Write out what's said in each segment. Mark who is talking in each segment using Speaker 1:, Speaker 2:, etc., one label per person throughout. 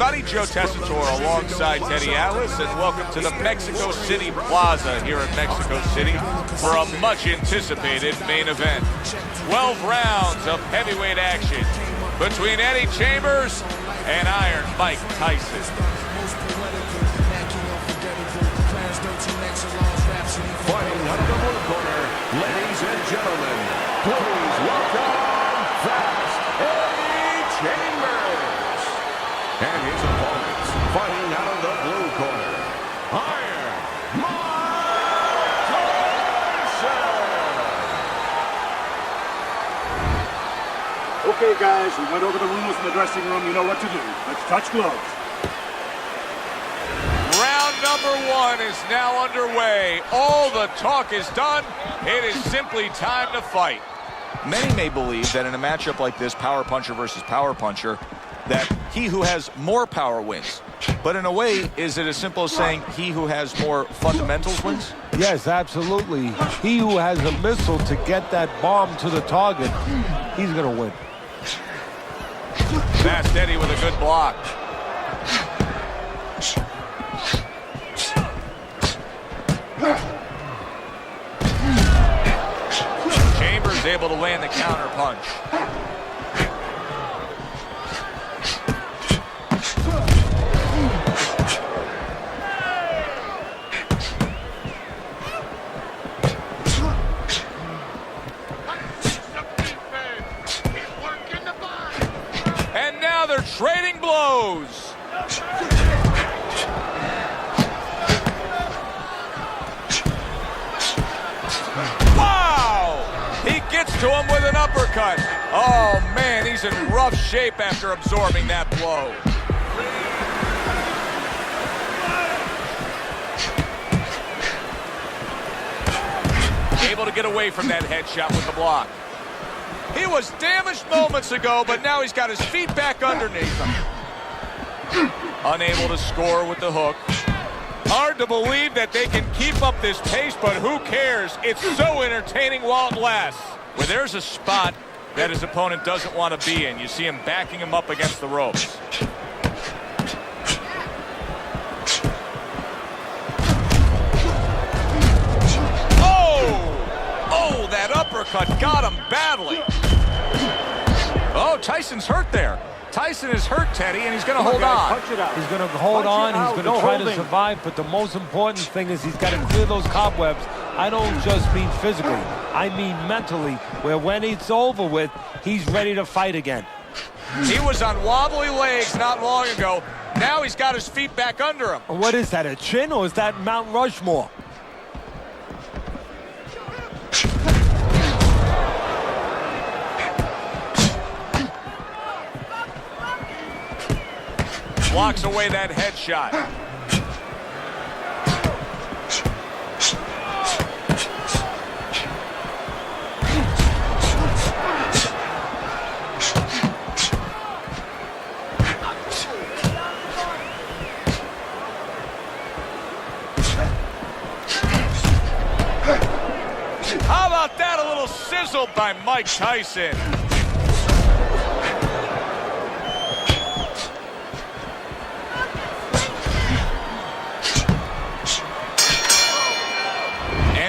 Speaker 1: Joe Tessitore alongside Teddy Atlas, and welcome to the Mexico City Plaza here in Mexico City for a much-anticipated main event. 12 rounds of heavyweight action between Eddie Chembers and Iron Mike Tyson.
Speaker 2: Fighting out of the blue corner, ladies and gentlemen, please welcome Fast Eddie Chembers. And his opponents, fighting out of the blue corner, Iron Mike Tyson.
Speaker 3: Okay, guys, we went over the rules in the dressing room. You know what to do. Let's touch gloves.
Speaker 1: Round number one is now underway. All the talk is done. It is simply time to fight. Many may believe that in a matchup like this, power puncher versus power puncher, that he who has more power wins. But in a way, is it as simple as saying he who has more fundamentals wins?
Speaker 4: Yes, absolutely. He who has a missile to get that bomb to the target, he's going to win.
Speaker 1: Fast Eddie with a good block. Chembers able to land the counter punch. And now they're trading blows. He gets to him with an uppercut. Oh, man, he's in rough shape after absorbing that blow. Able to get away from that headshot with the block. He was damaged moments ago, but now he's got his feet back underneath him. Unable to score with the hook. Hard to believe that they can keep up this pace, but who cares? It's so entertaining while it lasts. Where there's a spot that his opponent doesn't want to be in, you see him backing him up against the ropes. Oh, that uppercut got him badly. Oh, Tyson's hurt there. Tyson is hurt, Teddy, and he's going to hold on.
Speaker 4: He's going to hold on. He's going to try to survive. But the most important thing is he's got to clear those cobwebs. I don't just mean physically. I mean mentally, where when it's over with, he's ready to fight again.
Speaker 1: He was on wobbly legs not long ago. Now he's got his feet back under him.
Speaker 4: What is that, a chin, or is that Mount Rushmore?
Speaker 1: Blocks away that headshot. How about that? A little sizzle by Mike Tyson.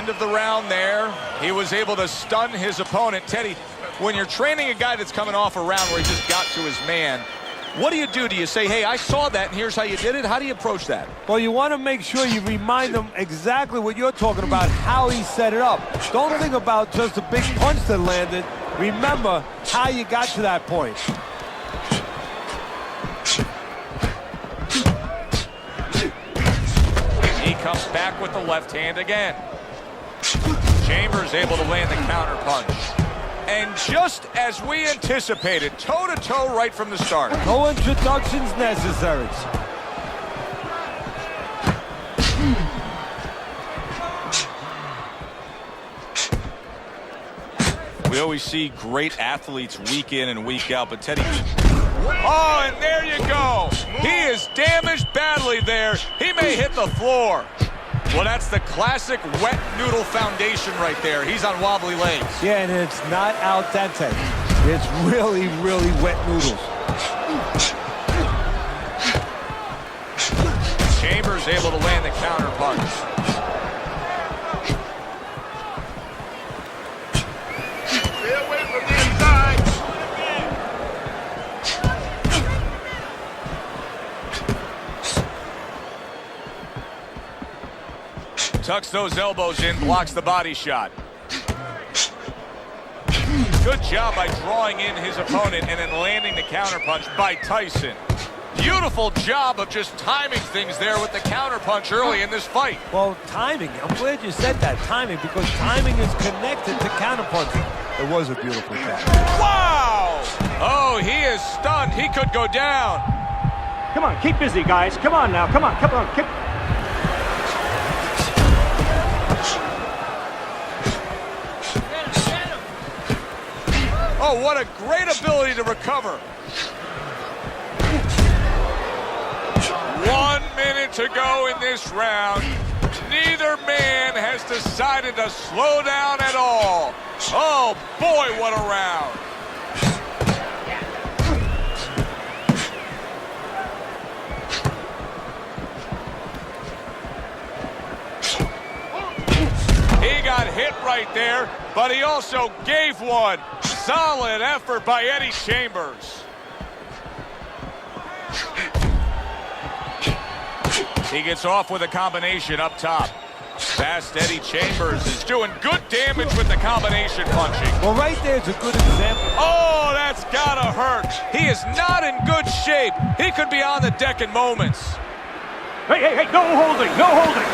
Speaker 1: Of the round there, he was able to stun his opponent. Teddy, when you're training a guy that's coming off a round where he just got to his man, what do you do? Do you say, hey, I saw that and here's how you did it? How do you approach that?
Speaker 4: Well, you want to make sure you remind him exactly what you're talking about, how he set it up. Don't think about just a big punch that landed. Remember how you got to that point.
Speaker 1: He comes back with the left hand again. Chembers able to land the counter punch. And just as we anticipated, toe-to-toe right from the start.
Speaker 4: No introductions necessary.
Speaker 1: We always see great athletes week in and week out, but Teddy... Oh, and there you go. He is damaged badly there. He may hit the floor. Well, that's the classic wet noodle foundation right there. He's on wobbly legs.
Speaker 4: Yeah, and it's not al dente. It's really, really wet noodles.
Speaker 1: Chambers able to land the counter punch.
Speaker 3: Stay away from the inside.
Speaker 1: Tucks those elbows in, blocks the body shot. Good job by drawing in his opponent and then landing the counterpunch by Tyson. Beautiful job of just timing things there with the counterpunch early in this fight.
Speaker 4: Well, timing. I'm glad you said that, timing, because timing is connected to counterpunching. It was a beautiful shot.
Speaker 1: Wow! Oh, he is stunned. He could go down.
Speaker 5: Come on, keep busy, guys. Come on now. Come on. Keep...
Speaker 1: Oh, what a great ability to recover. 1 minute to go in this round. Neither man has decided to slow down at all. Oh, boy, what a round. He got hit right there, but he also gave one. Solid effort by Eddie Chambers. He gets off with a combination up top. Fast Eddie Chambers is doing good damage with the combination punching.
Speaker 4: Well, right there's a good example.
Speaker 1: Oh, that's gotta hurt. He is not in good shape. He could be on the deck in moments.
Speaker 5: Hey, no holding, no holding.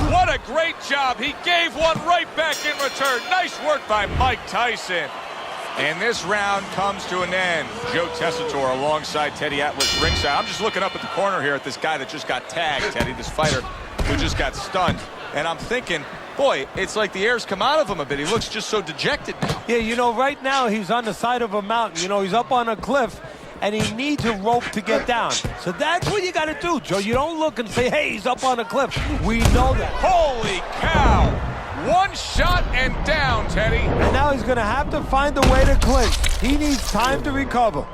Speaker 1: What a great job. He gave one right back in return. Nice work by Mike Tyson. And this round comes to an end. Joe Tessitore alongside Teddy Atlas ringside. I'm just looking up at the corner here at this guy that just got tagged, Teddy, this fighter who just got stunned. And I'm thinking, boy, it's like the air's come out of him a bit. He looks just so dejected now.
Speaker 4: Yeah, you know, right now he's on the side of a mountain. You know, he's up on a cliff, and he needs a rope to get down. So that's what you got to do, Joe. You don't look and say, hey, he's up on a cliff. We know that.
Speaker 1: Holy cow! One shot and down, Teddy.
Speaker 4: And now he's going to have to find a way to clinch. He needs time to recover.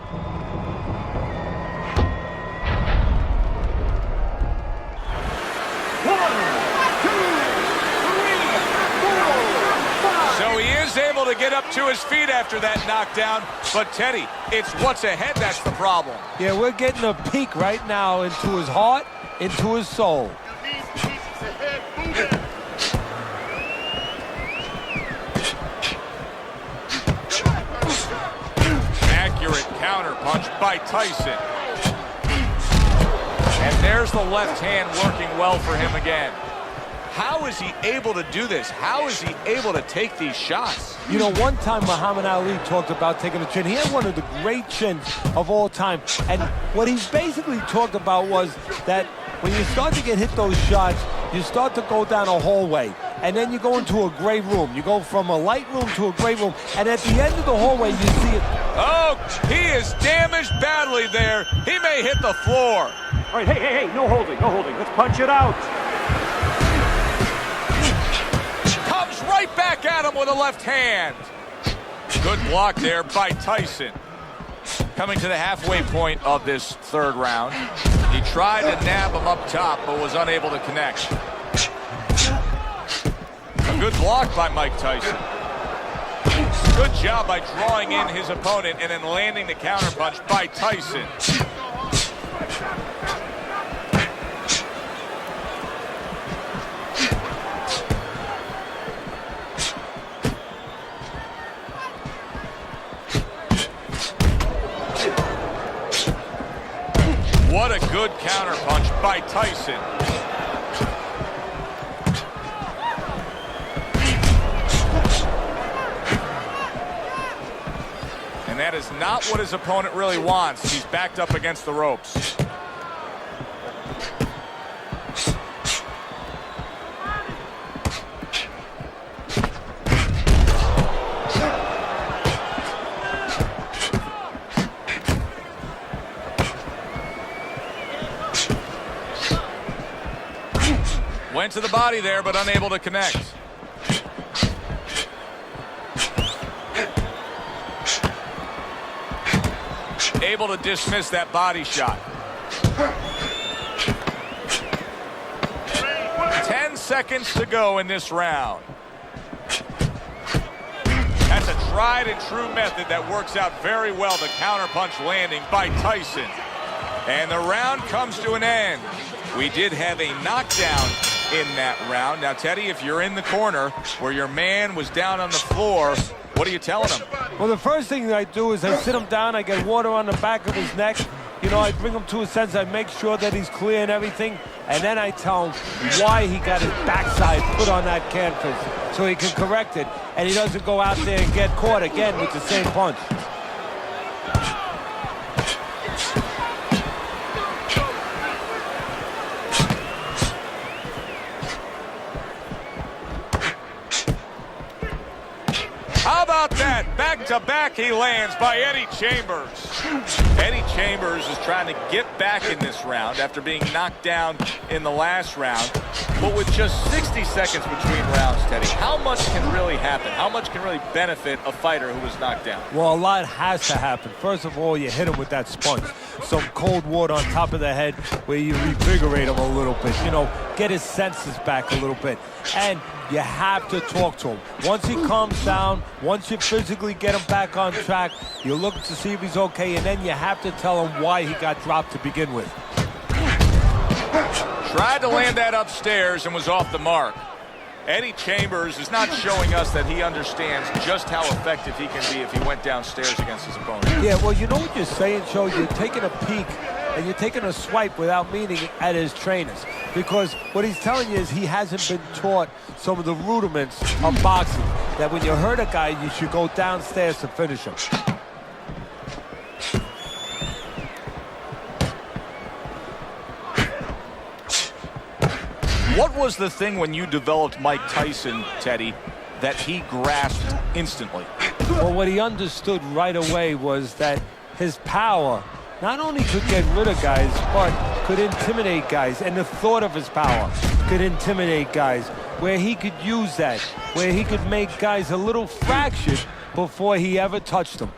Speaker 1: So he is able to get up to his feet after that knockdown. But, Teddy, it's what's ahead that's the problem.
Speaker 4: Yeah, we're getting a peek right now into his heart, into his soul.
Speaker 1: Accurate counter punch by Tyson. And there's the left hand working well for him again. How is he able to do this? How is he able to take these shots?
Speaker 4: You know, one time Muhammad Ali talked about taking a chin. He had one of the great chins of all time. And what he basically talked about was that when you start to get hit those shots, you start to go down a hallway. And then you go into a gray room. You go from a light room to a gray room. And at the end of the hallway, you see it.
Speaker 1: Oh, he is damaged badly there. He may hit the floor.
Speaker 5: All right, hey, no holding. Let's punch it out.
Speaker 1: Comes right back at him with a left hand. Good block there by Tyson. Coming to the halfway point of this third round. He tried to nab him up top, but was unable to connect. A good block by Mike Tyson. Good job by drawing in his opponent and then landing the counterpunch by Tyson. What a good counterpunch by Tyson. And that is not what his opponent really wants. He's backed up against the ropes. Went to the body there, but unable to connect. Able to dismiss that body shot. 10 seconds to go in this round. That's a tried and true method that works out very well. The counterpunch landing by Tyson. And the round comes to an end. We did have a knockdown in that round. Now, Teddy, if you're in the corner where your man was down on the floor, what are you telling him?
Speaker 4: Well, the first thing that I do is I sit him down, I get water on the back of his neck. You know, I bring him to a sense, I make sure that he's clear and everything, and then I tell him why he got his backside put on that canvas so he can correct it, and he doesn't go out there and get caught again with the same punch.
Speaker 1: How about that? Back-to-back he lands by Eddie Chambers. Eddie Chambers is trying to get back in this round after being knocked down in the last round. But with just 60 seconds between rounds, Teddy, how much can really happen? How much can really benefit a fighter who was knocked down?
Speaker 4: Well, a lot has to happen. First of all, you hit him with that sponge. Some cold water on top of the head where you revigorate him a little bit. You know, get his senses back a little bit. And you have to talk to him. Once he calms down, once you physically get him back on track, you look to see if he's okay, and then you have to tell him why he got dropped to begin with.
Speaker 1: Tried to land that upstairs and was off the mark. Eddie Chambers is not showing us that he understands just how effective he can be if he went downstairs against his opponent.
Speaker 4: Yeah, well, you know what you're saying, Joe? You're taking a peek and you're taking a swipe without meaning at his trainers. Because what he's telling you is he hasn't been taught some of the rudiments of boxing. That when you hurt a guy, you should go downstairs to finish him.
Speaker 1: What was the thing when you developed Mike Tyson, Teddy, that he grasped instantly?
Speaker 4: Well, what he understood right away was that his power not only could get rid of guys, but could intimidate guys. And the thought of his power could intimidate guys, where he could use that, where he could make guys a little fractured before he ever touched them.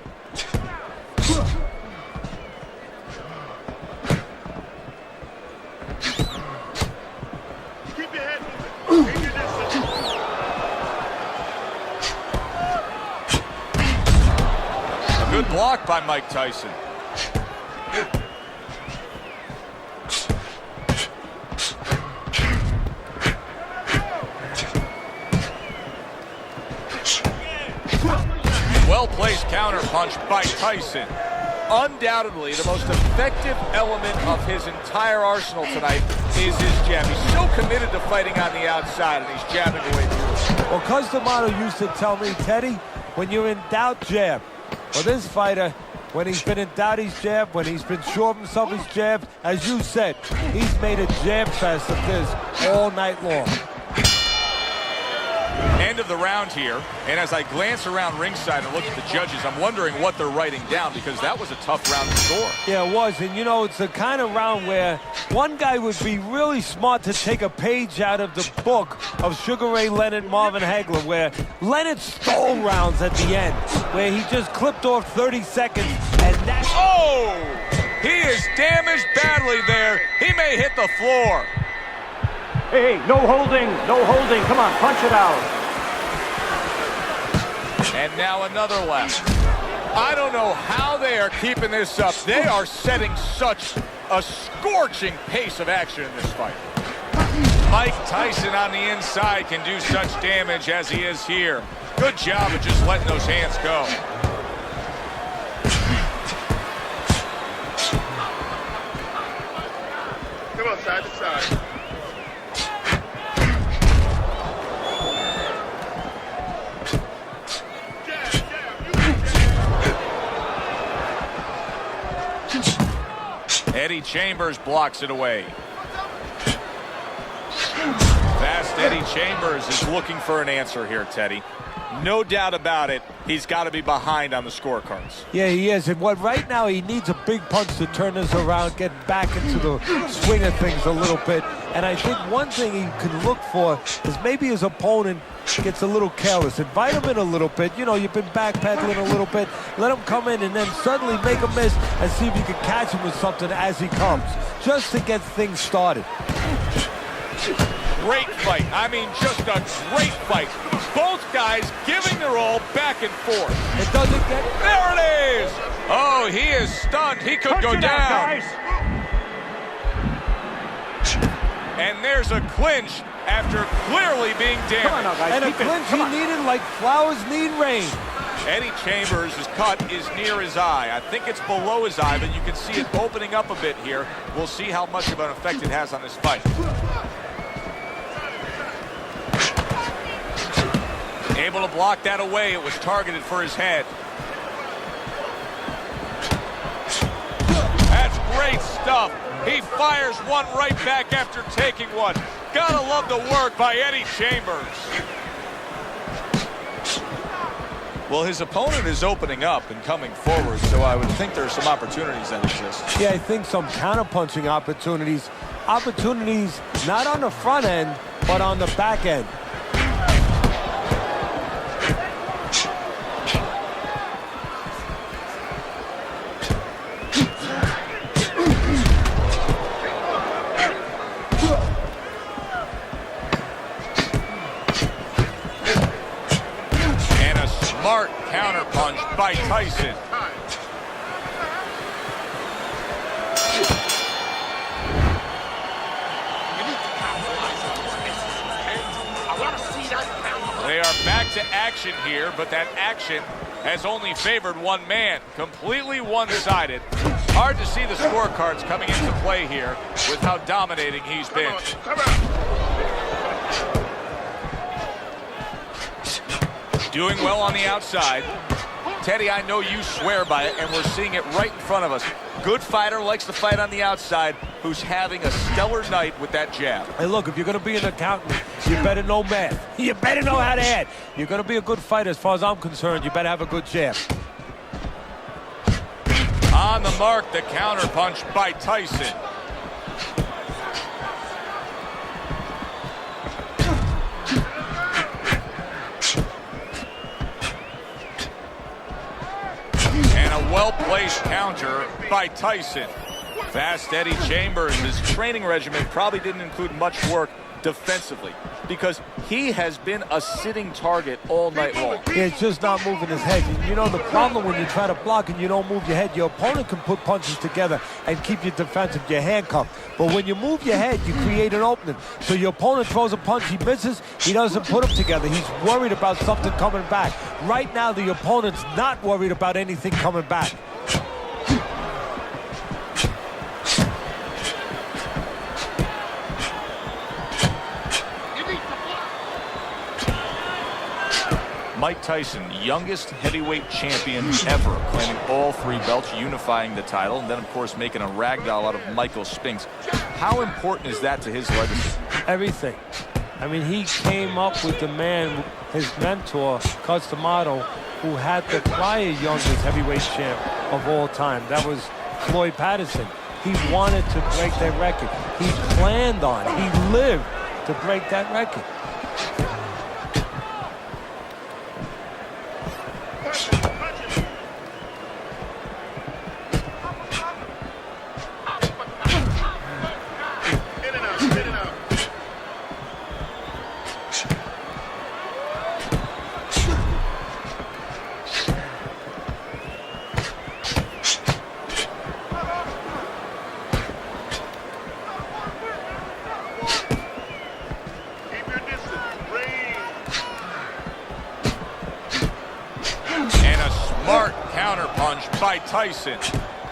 Speaker 1: Good block by Mike Tyson. Well-placed counterpunch by Tyson. Undoubtedly, the most effective element of his entire arsenal tonight is his jab. He's so committed to fighting on the outside, and he's jabbing away through it.
Speaker 4: Well, Cus D'Amato used to tell me, Teddy, when you're in doubt, jab. Well, this fighter, when he's been in doubt, he's jabbed. When he's been sure of himself, he's jabbed. As you said, he's made a jab fest of this all night long.
Speaker 1: End of the round here, and as I glance around ringside and look at the judges, I'm wondering what they're writing down, because that was a tough round to score.
Speaker 4: Yeah, it was, and you know, it's the kind of round where one guy would be really smart to take a page out of the book of Sugar Ray Leonard and Marvin Hagler, where Leonard stole rounds at the end, where he just clipped off 30 seconds, and that's...
Speaker 1: Oh! He is damaged badly there. He may hit the floor.
Speaker 5: Hey, no holding, no holding. Come on, punch it out.
Speaker 1: And now another left. I don't know how they are keeping this up. They are setting such a scorching pace of action in this fight. Mike Tyson on the inside can do such damage as he is here. Good job of just letting those hands go.
Speaker 3: Come on, side to side.
Speaker 1: Eddie Chambers blocks it away. Fast Eddie Chambers is looking for an answer here, Teddy. No doubt about it. he's got to be behind on the scorecards.
Speaker 4: Yeah, he is. And right now he needs a big punch to turn this around, get back into the swing of things a little bit. And I think one thing he can look for is maybe his opponent gets a little careless. Invite him in a little bit. You know, you've been backpedaling a little bit. Let him come in and then suddenly make a miss and see if you can catch him with something as he comes, just to get things started.
Speaker 1: Great fight. I mean, just a great fight. Both guys giving their all back and forth.
Speaker 4: It doesn't get...
Speaker 1: There it is! Oh, he is stunned. He could go down. And there's a clinch after clearly being damaged.
Speaker 5: Come on now, guys.
Speaker 4: And a clinch he needed like flowers need rain.
Speaker 1: Eddie Chambers' cut is near his eye. I think it's below his eye, but you can see it opening up a bit here. We'll see how much of an effect it has on this fight. Able to block that away. It was targeted for his head. That's great stuff. He fires one right back after taking one. Gotta love the work by Eddie Chambers. Well, his opponent is opening up and coming forward, so I would think there's some opportunities that exist.
Speaker 4: Yeah, I think some counter-punching opportunities. Opportunities not on the front end, but on the back end.
Speaker 1: Smart counterpunch by Tyson. They are back to action here, but that action has only favored one man. Completely one-sided. Hard to see the scorecards coming into play here with how dominating he's been. Doing well on the outside. Teddy, I know you swear by it, and we're seeing it right in front of us. Good fighter, likes to fight on the outside, who's having a stellar night with that jab.
Speaker 4: Hey, look, if you're going to be an accountant, you better know math. You better know how to add. You're going to be a good fighter, as far as I'm concerned. You better have a good jab.
Speaker 1: On the mark, the counterpunch by Tyson. Well-placed counter by Tyson. Fast Eddie Chambers, his training regimen probably didn't include much work defensively because he has been a sitting target all night long.
Speaker 4: Yeah, it's just not moving his head. You know, the problem when you try to block and you don't move your head, your opponent can put punches together and keep you defensive, you're handcuffed. But when you move your head, you create an opening. So your opponent throws a punch, he misses, he doesn't put them together. He's worried about something coming back. Right now, the opponent's not worried about anything coming back.
Speaker 1: Mike Tyson, youngest heavyweight champion ever, claiming all three belts, unifying the title, and then, of course, making a ragdoll out of Michael Spinks. How important is that to his legacy?
Speaker 4: Everything. I mean, he came up with the man, his mentor, Customato, who had the prior youngest heavyweight champ of all time. That was Floyd Patterson. He wanted to break that record. He planned on, he lived to break that record.
Speaker 1: By Tyson.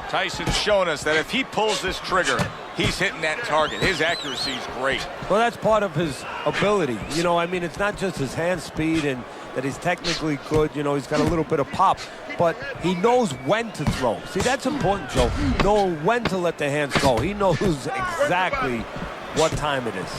Speaker 1: Tyson's shown us that if he pulls this trigger, he's hitting that target. His accuracy is great.
Speaker 4: Well, that's part of his ability. You know, I mean, it's not just his hand speed and that he's technically good. You know, he's got a little bit of pop, but he knows when to throw. See, that's important, Joe. Knowing when to let the hands go. He knows exactly what time it is.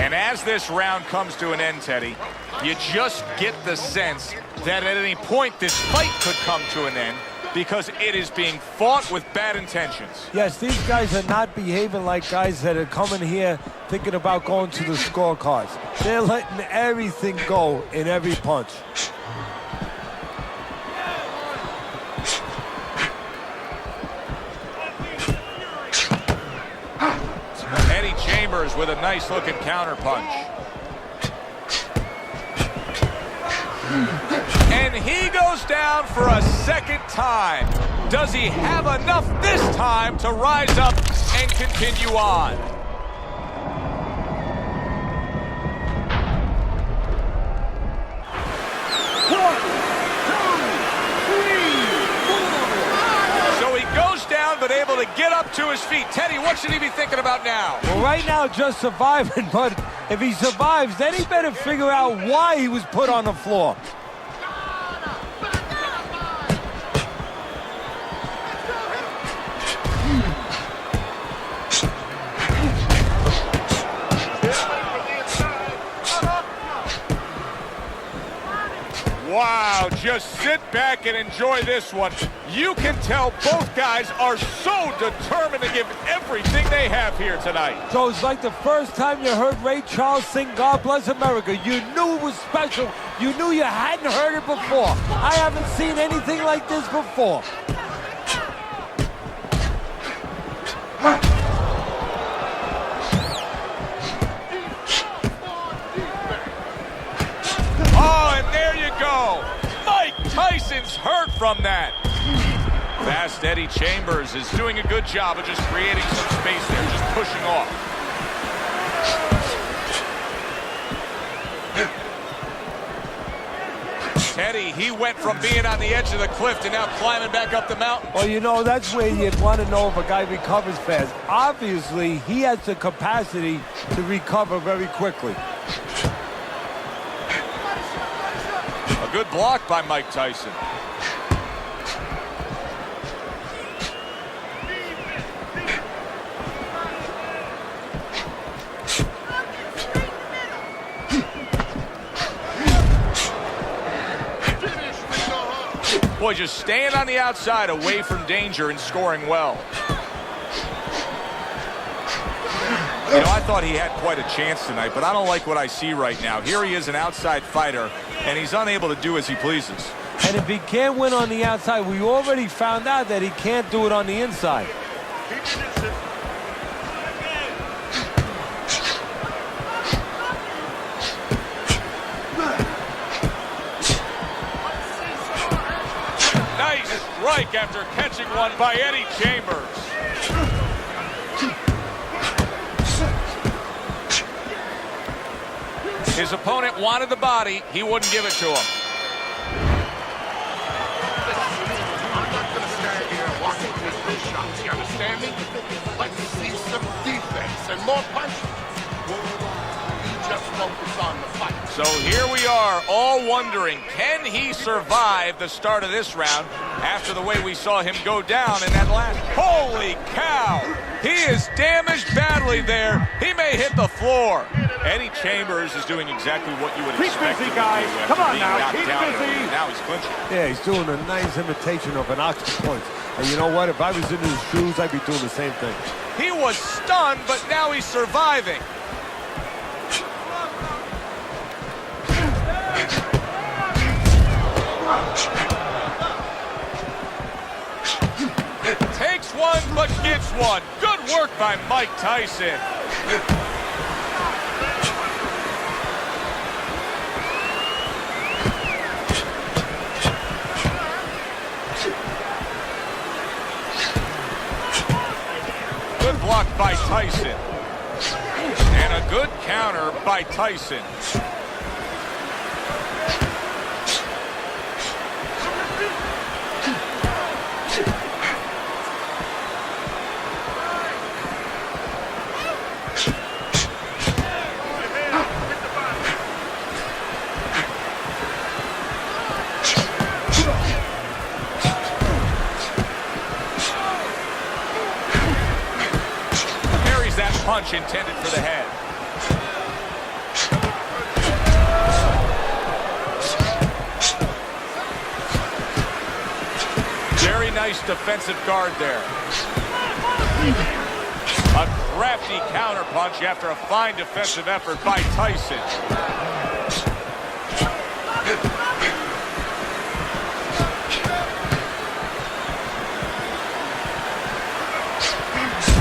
Speaker 1: And as this round comes to an end, Teddy, you just get the sense that at any point this fight could come to an end because it is being fought with bad intentions.
Speaker 4: Yes, these guys are not behaving like guys that are coming here thinking about going to the scorecards. They're letting everything go in every punch.
Speaker 1: Eddie Chambers with a nice-looking counter punch. And he goes down for a second time. Does he have enough this time to rise up and continue on? So he goes down, but able to get up to his feet. Teddy, what should he be thinking about now?
Speaker 4: Well, right now, just surviving, but if he survives, then he better figure out why he was put on the floor.
Speaker 1: Wow, just sit back and enjoy this one. You can tell both guys are so determined to give everything they have here tonight.
Speaker 4: So it's like the first time you heard Ray Charles sing God Bless America. You knew it was special. You knew you hadn't heard it before. I haven't seen anything like this before.
Speaker 1: Oh, and there you go. Mike Tyson's hurt from that. Fast Eddie Chambers is doing a good job of just creating some space there, just pushing off. Teddy, he went from being on the edge of the cliff to now climbing back up the mountain.
Speaker 4: Well, you know, that's where you'd want to know if a guy recovers fast. Obviously, he has the capacity to recover very quickly.
Speaker 1: A good block by Mike Tyson. Boy, just staying on the outside away from danger and scoring well. You know, I thought he had quite a chance tonight, but I don't like what I see right now. Here he is, an outside fighter, and he's unable to do as he pleases.
Speaker 4: And if he can't win on the outside, we already found out that he can't do it on the inside.
Speaker 1: Nice strike after catching one by Eddie Chambers. His opponent wanted the body. He wouldn't give it to him.
Speaker 6: I'm not going to stand here watching his big shots, you understand me? Let's see some defense and more punches. You just focus on the fight.
Speaker 1: So here we are, all wondering, can he survive the start of this round after the way we saw him go down in that last... Holy cow! He is damaged badly there. He may hit the floor. Eddie Chambers is doing exactly what you would expect.
Speaker 5: Keep busy, guys. Come on now, keep busy.
Speaker 1: Now he's clinching.
Speaker 4: Yeah, he's doing a nice imitation of an ox punch. And you know what? If I was in his shoes, I'd be doing the same thing.
Speaker 1: He was stunned, but now he's surviving. Takes one, but gets one. Good work by Mike Tyson. Good block by Tyson. And a good counter by Tyson. Punch intended for the head. defensive guard there. A crafty counterpunch after a fine defensive effort by Tyson.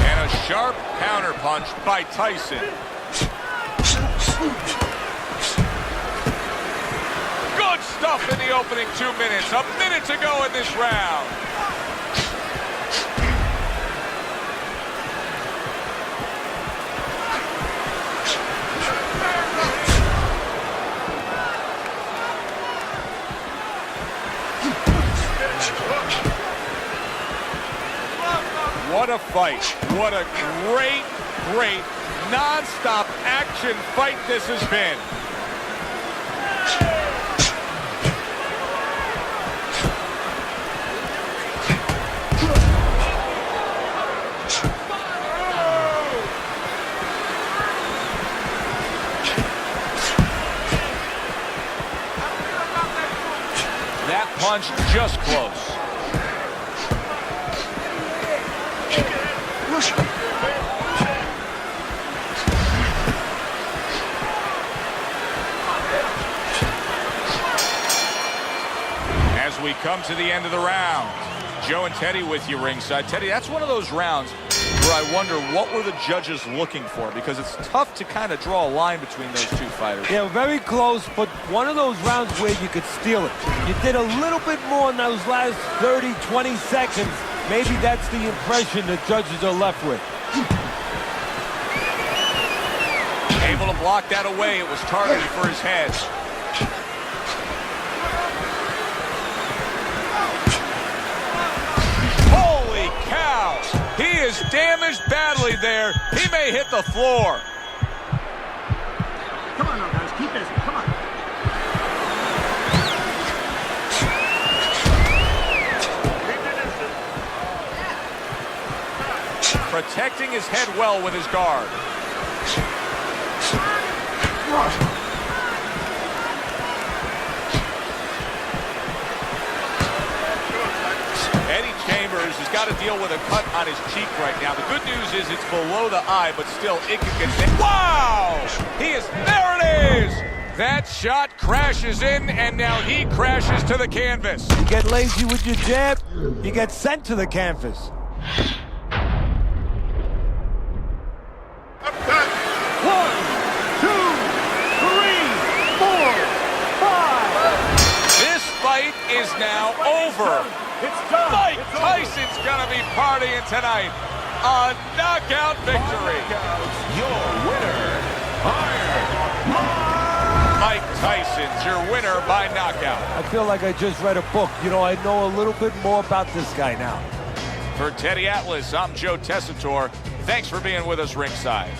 Speaker 1: And a sharp counterpunch by Tyson. Good stuff in the opening 2 minutes. A minute to go in this round. What a fight. What a great, great, non-stop action fight this has been. That punch just close. As we come to the end of the round, Joe and Teddy with you ringside. Teddy, that's one of those rounds where I wonder what were the judges looking for, because it's tough to kind of draw a line between those two fighters.
Speaker 4: Yeah, very close, but one of those rounds where you could steal it. You did a little bit more in those last 30, 20 seconds. Maybe that's the impression the judges are left with.
Speaker 1: Able to block that away. It was targeted for his head. Holy cow! He is damaged badly there. He may hit the floor.
Speaker 3: Come on now, guys. Keep busy. Come on.
Speaker 1: Protecting his head well with his guard. Eddie Chembers has got to deal with a cut on his cheek right now. The good news is it's below the eye, but still it can get... Wow! He is... There it is! That shot crashes in, and now he crashes to the canvas.
Speaker 4: You get lazy with your jab, you get sent to the canvas.
Speaker 1: Is now over.
Speaker 3: It's done.
Speaker 1: Mike Tyson's gonna be partying tonight. A knockout victory.
Speaker 2: Your winner,
Speaker 1: Mike Tyson's your winner by knockout.
Speaker 4: I feel like I just read a book. You know, I know a little bit more about this guy now.
Speaker 1: For Teddy Atlas, I'm Joe Tessitore. Thanks for being with us ringside.